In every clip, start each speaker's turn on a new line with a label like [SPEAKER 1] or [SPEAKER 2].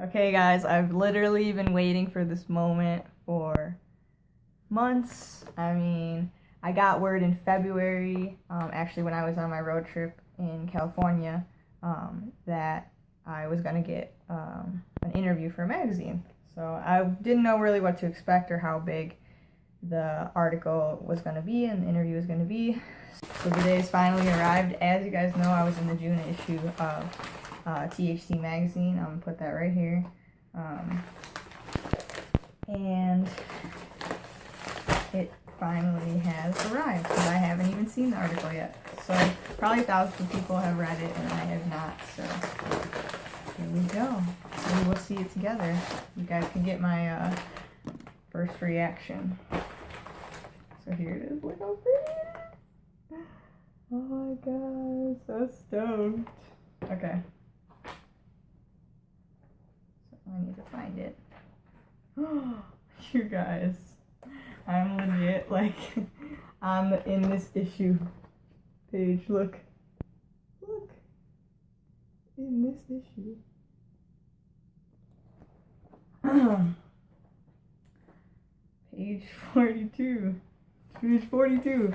[SPEAKER 1] Okay, guys, I've literally been waiting for this moment for months. I mean, I got word in February, actually, when I was on my road trip in California, that I was going to get an interview for a magazine. So I didn't know really what to expect or how big the article was going to be and the interview was going to be. So the day's finally arrived. As you guys know, I was in the June issue of THC magazine. I'm going to put that right here. And it finally has arrived because I haven't even seen the article yet. So probably thousands of people have read it and I have not. So here we go. Maybe we'll see it together. You guys can get my first reaction. So here it is. Look how pretty it is. Oh my god, so stoked. Okay. So I need to find it. You guys, I'm legit like on the in this issue page. Look in this issue. Page 42. Page 42.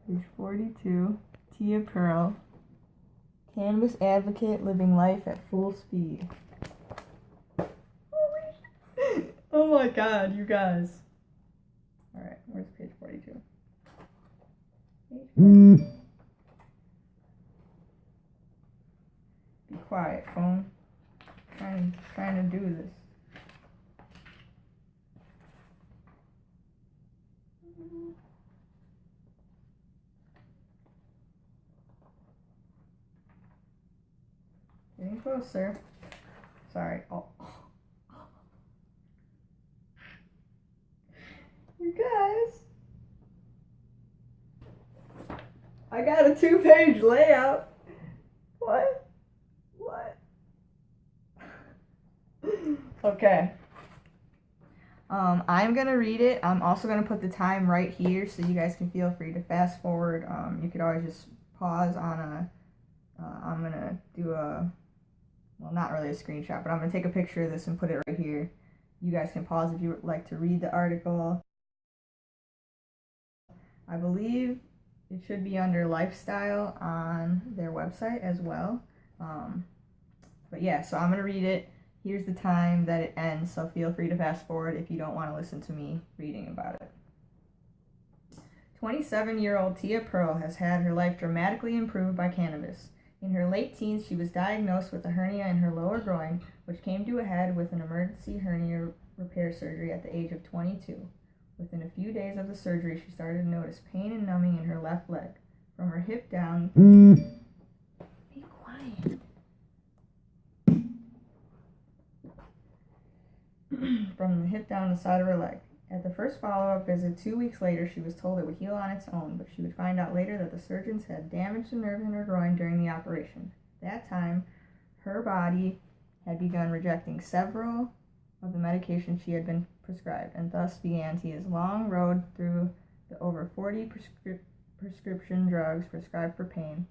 [SPEAKER 1] Page 42. Tia Pearl, cannabis advocate living life at full speed. Oh my god, you guys. Alright, where's page 42? Page 42. Be quiet, phone. Trying to do this. Getting closer. Sorry. Oh. You guys. I got a 2-page layout. What? Okay. I'm gonna read it. I'm also gonna put the time right here so you guys can feel free to fast forward. You could always just pause on I'm gonna do well, not really a screenshot, but I'm gonna take a picture of this and put it right here. You guys can pause if you would like to read the article. I believe it should be under lifestyle on their website as well. But yeah, so I'm gonna read it. Here's the time that it ends, so feel free to fast forward if you don't want to listen to me reading about it. 27-year-old Tia Pearl has had her life dramatically improved by cannabis. In her late teens, she was diagnosed with a hernia in her lower groin, which came to a head with an emergency hernia repair surgery at the age of 22. Within a few days of the surgery, she started to notice pain and numbing in her left leg. From her hip down... Be quiet. From the hip down the side of her leg. At the first follow-up visit 2 weeks later, she was told it would heal on its own, but she would find out later that the surgeons had damaged the nerve in her groin during the operation. At that time, her body had begun rejecting several of the medications she had been prescribed, and thus began Tia's long road through the over 40 prescription drugs prescribed for pain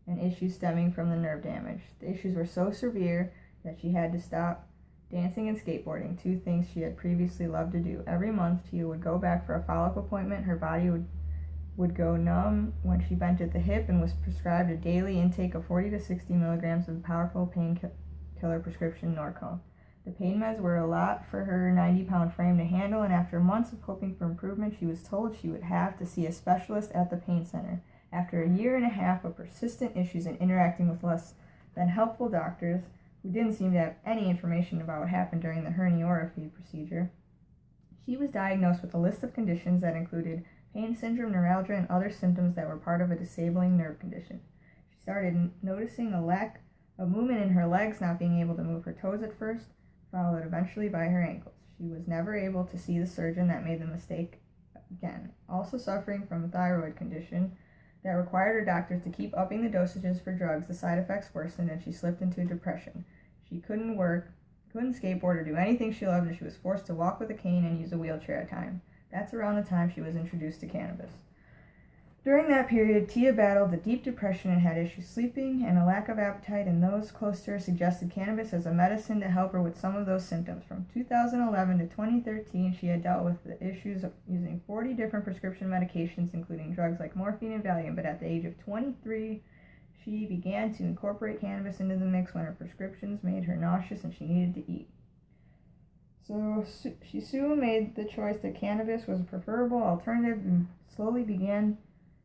[SPEAKER 1] and issues stemming from the nerve damage. The issues were so severe that she had to stop dancing and skateboarding, 2 things she had previously loved to do. Every month, Tia would go back for a follow-up appointment. Her body would go numb when she bent at the hip and was prescribed a daily intake of 40 to 60 milligrams of powerful painkiller prescription Norco. The pain meds were a lot for her 90-pound frame to handle, and after months of hoping for improvement, she was told she would have to see a specialist at the pain center. After a year and a half of persistent issues and interacting with less than helpful doctors, who didn't seem to have any information about what happened during the herniorrhaphy procedure, she was diagnosed with a list of conditions that included pain syndrome, neuralgia, and other symptoms that were part of a disabling nerve condition. She started noticing a lack of movement in her legs, not being able to move her toes at first, followed eventually by her ankles. She was never able to see the surgeon that made the mistake again. Also suffering from a thyroid condition that required her doctors to keep upping the dosages for drugs, the side effects worsened and she slipped into depression. She couldn't work, couldn't skateboard or do anything she loved, and she was forced to walk with a cane and use a wheelchair at times. That's around the time she was introduced to cannabis. During that period, Tia battled a deep depression and had issues sleeping and a lack of appetite, and those close to her suggested cannabis as a medicine to help her with some of those symptoms. From 2011 to 2013, she had dealt with the issues of using 40 different prescription medications, including drugs like morphine and Valium, but at the age of 23, she began to incorporate cannabis into the mix when her prescriptions made her nauseous and she needed to eat. So she soon made the choice that cannabis was a preferable alternative and slowly began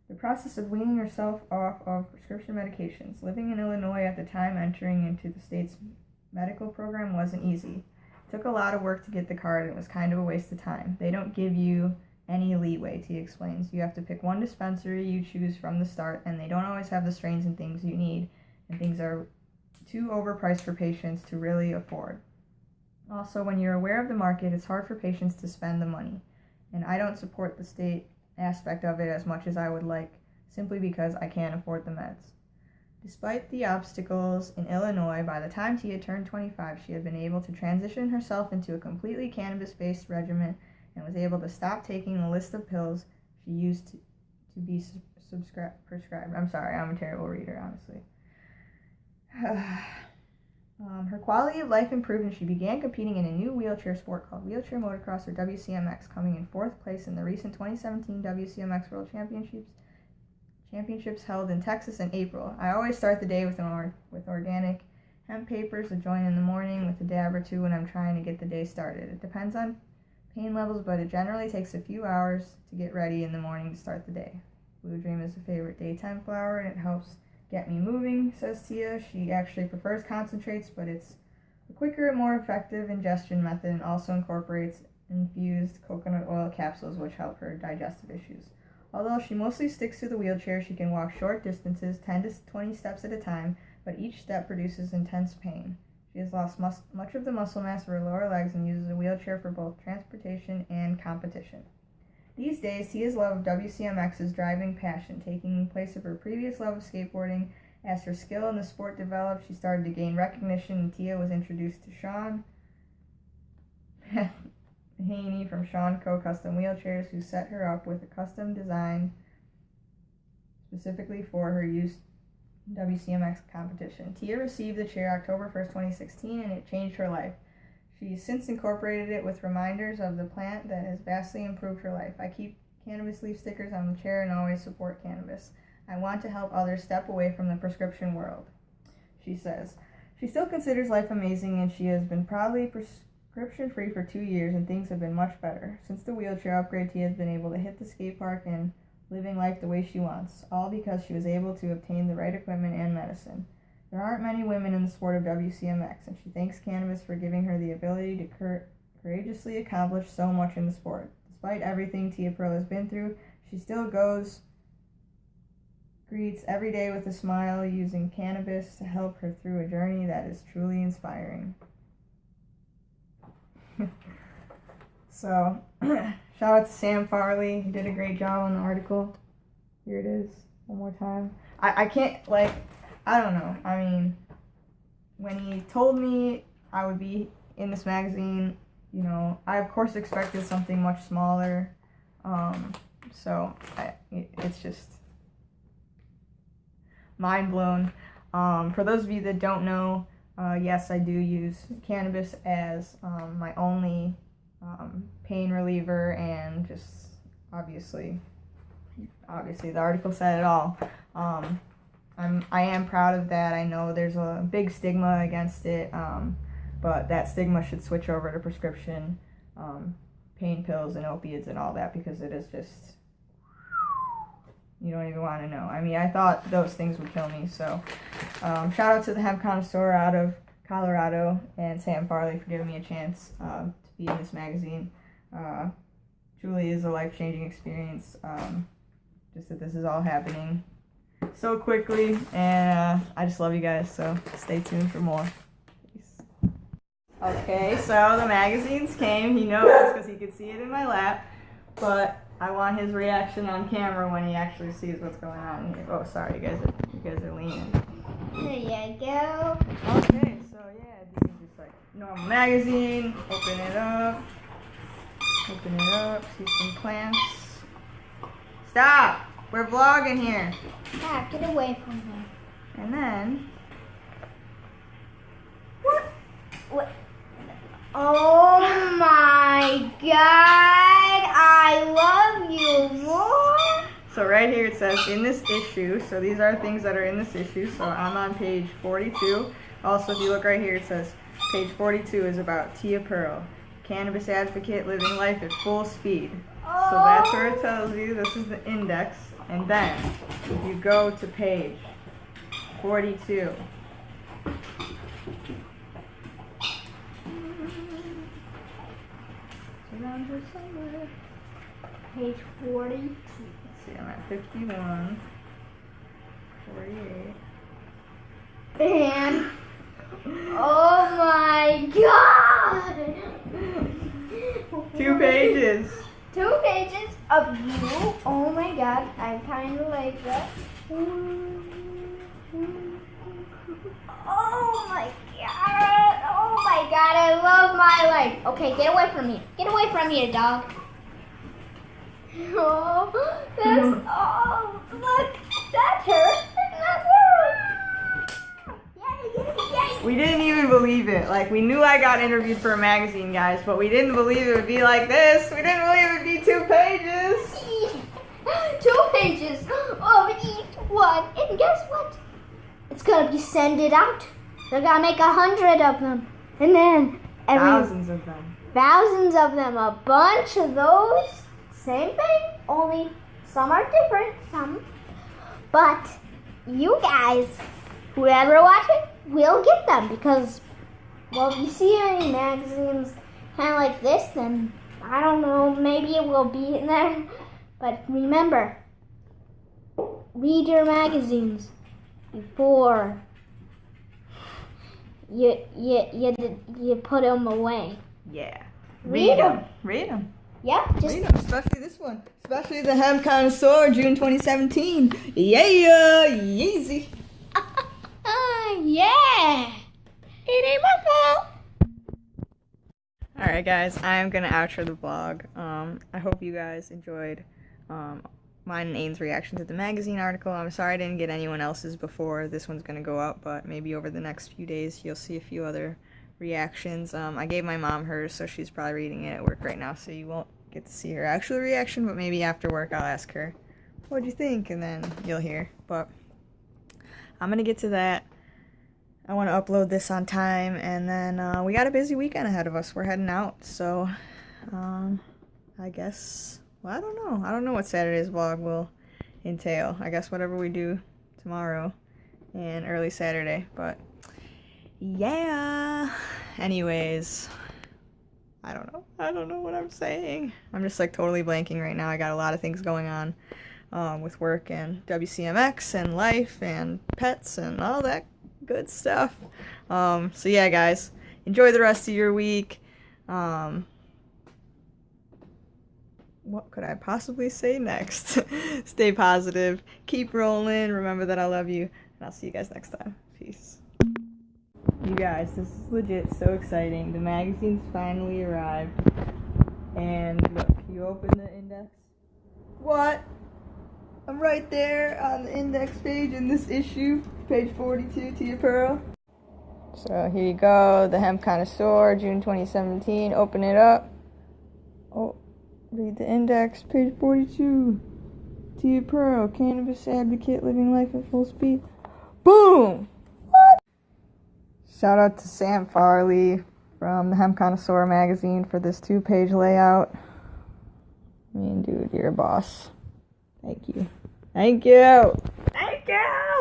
[SPEAKER 1] the process of weaning herself off of prescription medications. Living in Illinois at the time, entering into the state's medical program wasn't easy. It took a lot of work to get the card, and it was kind of a waste of time. They don't give you any leeway, Tia explains. You have to pick one dispensary you choose from the start, and they don't always have the strains and things you need, and things are too overpriced for patients to really afford. Also, when you're aware of the market, it's hard for patients to spend the money, and I don't support the state aspect of it as much as I would like, simply because I can't afford the meds. Despite the obstacles in Illinois, by the time Tia turned 25, she had been able to transition herself into a completely cannabis-based regimen and was able to stop taking the list of pills she used to be prescribed. I'm sorry, I'm a terrible reader, honestly. Her quality of life improved, and she began competing in a new wheelchair sport called Wheelchair Motocross, or WCMX, coming in 4th place in the recent 2017 WCMX World Championships held in Texas in April. I always start the day with organic hemp papers to join in the morning with a dab or two when I'm trying to get the day started. It depends on pain levels, but it generally takes a few hours to get ready in the morning to start the day. Blue Dream is a favorite daytime flower, and it helps get me moving, says Tia. She actually prefers concentrates, but it's a quicker and more effective ingestion method, and also incorporates infused coconut oil capsules, which help her digestive issues. Although she mostly sticks to the wheelchair, she can walk short distances, 10 to 20 steps at a time, but each step produces intense pain. She has lost much of the muscle mass of her lower legs and uses a wheelchair for both transportation and competition. These days, Tia's love of WCMX is driving passion, taking place of her previous love of skateboarding. As her skill in the sport developed, she started to gain recognition, and Tia was introduced to Sean Haney from Sean Co. Custom Wheelchairs, who set her up with a custom design specifically for her use WCMX competition. Tia received the chair October 1st, 2016, and it changed her life. She's since incorporated it with reminders of the plant that has vastly improved her life. I keep cannabis leaf stickers on the chair and always support cannabis. I want to help others step away from the prescription world, she says. She still considers life amazing, and she has been proudly prescription-free for 2 years, and things have been much better. Since the wheelchair upgrade, Tia has been able to hit the skate park and living life the way she wants, all because she was able to obtain the right equipment and medicine. There aren't many women in the sport of WCMX, and she thanks cannabis for giving her the ability to courageously accomplish so much in the sport. Despite everything Tia Pearl has been through, she still greets every day with a smile, using cannabis to help her through a journey that is truly inspiring. So, shout out to Sam Farley. He did a great job on the article. Here it is, one more time. I can't, I don't know. I mean, when he told me I would be in this magazine, I of course expected something much smaller. It's just mind blown. For those of you that don't know, yes, I do use cannabis as my only pain reliever, and just obviously the article said it all. I am proud of that. I know there's a big stigma against it, but that stigma should switch over to prescription pain pills and opiates and all that, because it is just, you don't even want to know. I mean, I thought those things would kill me. So shout out to the hemp connoisseur out of Colorado and Sam Farley for giving me a chance to be in this magazine. Truly is a life-changing experience, just that this is all happening so quickly, and I just love you guys, so stay tuned for more. Peace. Okay, so the magazines came. He knows because he could see it in my lap, but I want his reaction on camera when he actually sees what's going on here. Oh, sorry, you guys are leaning.
[SPEAKER 2] There you go.
[SPEAKER 1] Okay, so yeah, this is just like normal magazine. Open it up, see some plants. Stop! We're vlogging here.
[SPEAKER 2] Ah, get away from me.
[SPEAKER 1] And then...
[SPEAKER 2] What? Oh my God, I love you more.
[SPEAKER 1] So right here it says, in this issue, so these are things that are in this issue, so I'm on page 42. Also, if you look right here, it says, page 42 is about Tia Pearl, cannabis advocate living life at full speed. So that's where it tells you, this is the index, and then you go to page 42. Around here somewhere.
[SPEAKER 2] Page 42.
[SPEAKER 1] Let's see, I'm at 51, 48.
[SPEAKER 2] And oh my God!
[SPEAKER 1] 2 pages.
[SPEAKER 2] 2 pages of you. Oh my God, I kind of like that. Oh my God! Oh my God! I love my life. Okay, get away from me. Get away from me, dog. Oh, that's oh look, that's her. That's her. Yay.
[SPEAKER 1] We didn't even believe it. Like, we knew I got interviewed for a magazine, guys, but we didn't believe it would be like this. We didn't believe it would be 2 pages.
[SPEAKER 2] 2 pages of each one. And guess what? It's gonna be sended out. They're gonna make 100 of them. And then
[SPEAKER 1] Thousands of them.
[SPEAKER 2] Thousands of them. A bunch of those. Same thing. Only some are different. Some. But you guys, whoever watching, will get them. Because, well, if you see any magazines kind of like this, then I don't know. Maybe it will be in there. But remember, read your magazines before you put them away.
[SPEAKER 1] Yeah.
[SPEAKER 2] Read them.
[SPEAKER 1] Read them.
[SPEAKER 2] Yep. Just
[SPEAKER 1] Read them, especially this one. Especially the Hemp Connoisseur, June 2017. Yeah, Yeezy.
[SPEAKER 2] yeah. It ain't my fault.
[SPEAKER 1] Alright guys, I'm gonna outro the vlog. I hope you guys enjoyed mine and Ains' reaction to the magazine article. I'm sorry I didn't get anyone else's before this one's gonna go up, but maybe over the next few days you'll see a few other reactions. I gave my mom hers, so she's probably reading it at work right now, so you won't get to see her actual reaction, but maybe after work I'll ask her, what'd you think? And then you'll hear. But I'm gonna get to that. I want to upload this on time, and then we got a busy weekend ahead of us. We're heading out, so I guess, well, I don't know what Saturday's vlog will entail. I guess whatever we do tomorrow and early Saturday, but yeah. Anyways, I don't know what I'm saying. I'm just like totally blanking right now. I got a lot of things going on with work and WCMX and life and pets and all that good stuff. So yeah, guys, enjoy the rest of your week. What could I possibly say next? Stay positive, keep rolling, remember that I love you, and I'll see you guys next time. Peace. You guys, this is legit so exciting. The magazine's finally arrived, and look, you open the index. What? I'm right there on the index page in this issue, page 42, Tia Pearl. So here you go, the Hemp Connoisseur, June 2017. Open it up. Oh, read the index, page 42. Tia Pearl, cannabis advocate, living life at full speed. Boom! What? Shout out to Sam Farley from the Hemp Connoisseur magazine for this 2-page layout. I mean, dude, you're a boss. Thank you. Thank you.